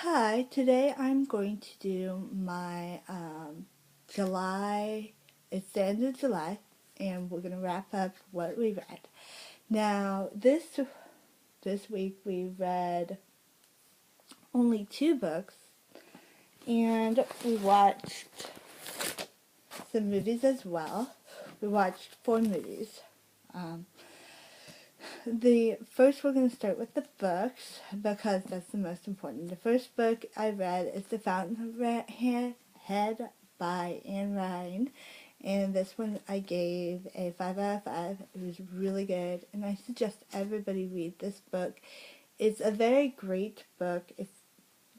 Hi, today I'm going to do my July, it's the end of July, and we're going to wrap up what we read. Now, this week we read only two books, and we watched some movies as well. We watched four movies. Um, the first, we're going to start with the books because that's the most important. The first book I read is The Fountainhead by Anne Ryan, and this one I gave a 5 out of 5. It was really good, and I suggest everybody read this book. It's a very great book. It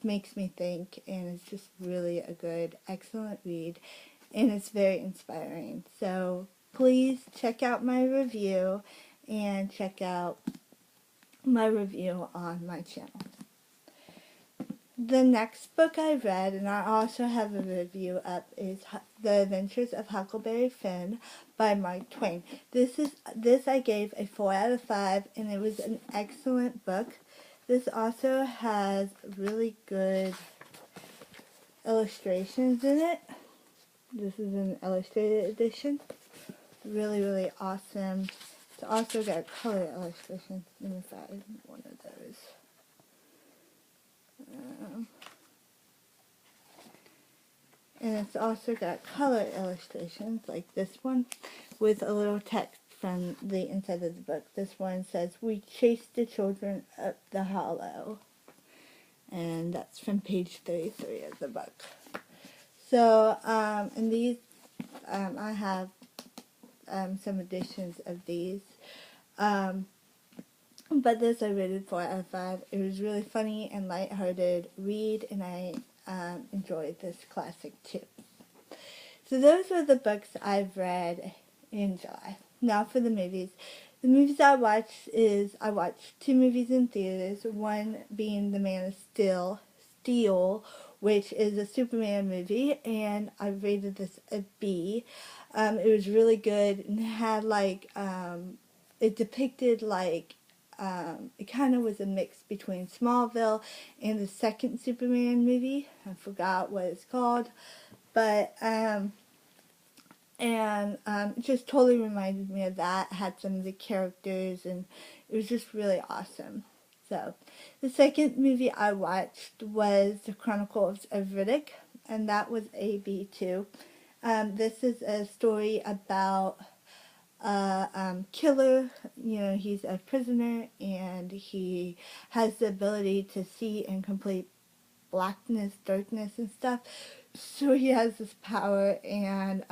makes me think, and it's just really a good, excellent read, and it's very inspiring. So please check out my review and check out my review on my channel. The next book I read, and I also have a review up, is The Adventures of Huckleberry Finn by Mark Twain. This I gave a 4 out of 5, and it was an excellent book. This also has really good illustrations in it. This is an illustrated edition. Really, really awesome. It's also got color illustrations. Let me find one of those. And it's also got color illustrations like this one with a little text from the inside of the book. This one says, "We chased the children up the hollow." And that's from page 33 of the book. So, and these, I have some editions of these. But this I rated 4 out of 5. It was really funny and lighthearted read, and I enjoyed this classic too. So those were the books I've read in July. Now for the movies. The movies I watched two movies in theaters, one being The Man of Steel, which is a Superman movie, and I rated this a B. It was really good, and it had it depicted it kind of was a mix between Smallville and the second Superman movie. I forgot what it's called, but it just totally reminded me of that. It had some of the characters, and it was just really awesome. So, the second movie I watched was The Chronicles of Riddick, and that was a B too. This is a story about a killer. You know, he's a prisoner, and he has the ability to see in complete blackness, darkness, and stuff. So he has this power, and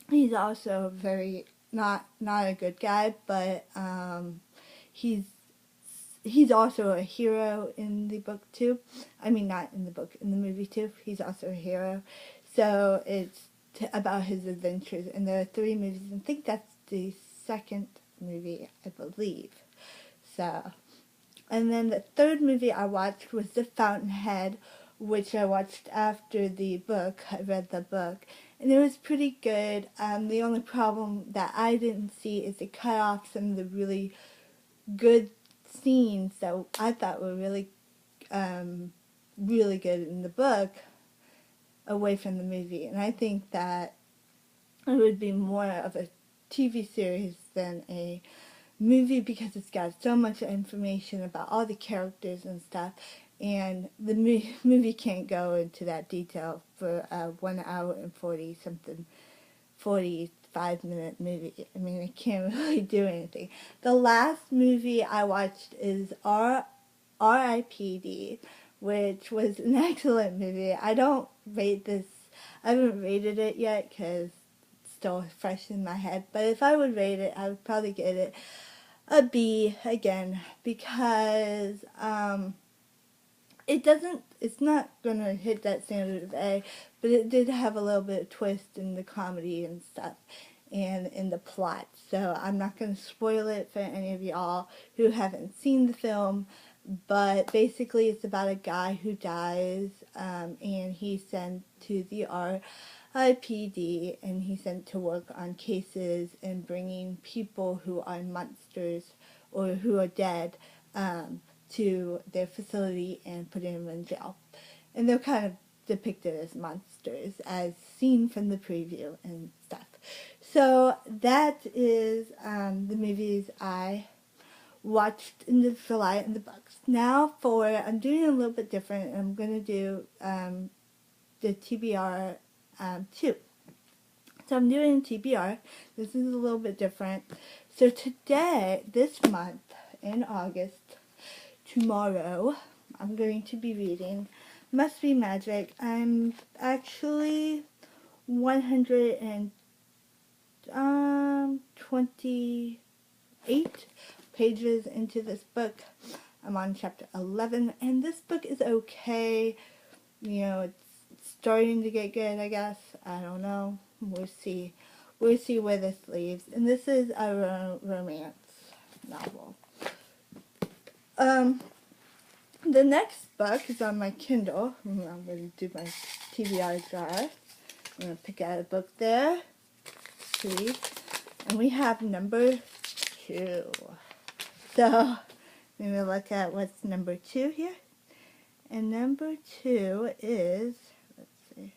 he's also very not a good guy, but he's also a hero in the book too. I mean, not in the book, in the movie too. He's also a hero. So it's about his adventures, and there are 3 movies. I think that's the second movie, I believe. So, and then the third movie I watched was The Fountainhead, which I watched after the book. I read the book, and it was pretty good. The only problem that I didn't see is it cut off some of the really good scenes that I thought were really, really good in the book away from the movie. And I think that it would be more of a TV series than a movie because it's got so much information about all the characters and stuff, and the movie can't go into that detail for a 1 hour and 45-minute movie. I mean, it can't really do anything. The last movie I watched is R.I.P.D., which was an excellent movie. I don't rate this, I haven't rated it yet because it's still fresh in my head, but if I would rate it, I would probably give it a B again, because it's not going to hit that standard of A, but it did have a little bit of twist in the comedy and stuff, and in the plot. So I'm not going to spoil it for any of y'all who haven't seen the film, but basically it's about a guy who dies, and he's sent to the RIPD, and he's sent to work on cases and bringing people who are monsters or who are dead to their facility and putting them in jail. And they're kind of depicted as monsters, as seen from the preview and stuff. So that is the movies I watched in the July in the books. Now I'm doing a little bit different. I'm going to do the TBR 2. So I'm doing TBR. This is a little bit different. So today, this month, in August, tomorrow, I'm going to be reading Must Be Magic. I'm actually 128 pages into this book. I'm on chapter 11, and this book is okay. You know, it's starting to get good, I guess. I don't know. We'll see. We'll see where this leads. And this is a romance novel. The next book is on my Kindle. I'm going to do my TBR jar. I'm going to pick out a book there. See? And we have number 2. So, let me look at what's number 2 here. And number 2 is, let's see.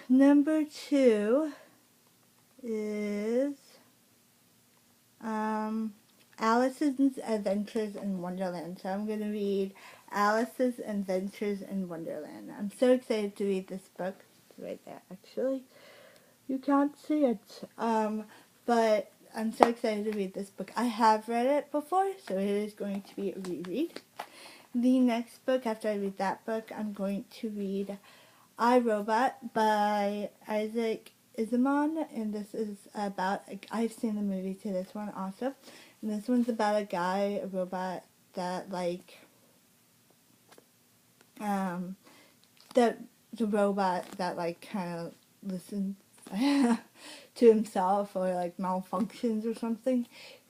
Number 2 is Alice's Adventures in Wonderland. So I'm going to read Alice's Adventures in Wonderland. I'm so excited to read this book. It's right there, actually. You can't see it. But I'm so excited to read this book. I have read it before, so it is going to be a reread. The next book, after I read that book, I'm going to read I, Robot by Isaac Asimov, and this is about, I've seen the movie to this one also, and this one's about a guy, a robot, that the robot that kind of listens to himself or malfunctions or something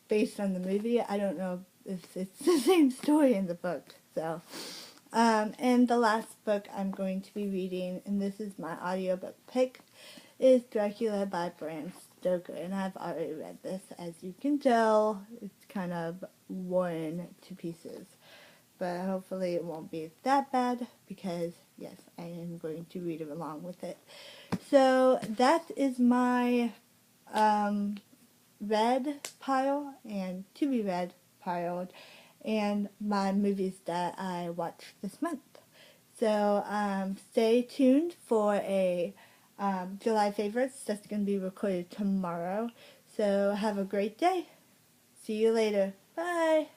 based on the movie. I don't know if it's the same story in the book. So, and the last book I'm going to be reading, and this is my audiobook pick, is Dracula by Bram Stoker. And I've already read this. As you can tell, it's kind of worn to pieces. But hopefully it won't be that bad because, yes, I am going to read it along with it. So that is my read pile and to be read pile and my movies that I watched this month. So stay tuned for a July favorites that's going to be recorded tomorrow. So have a great day. See you later. Bye.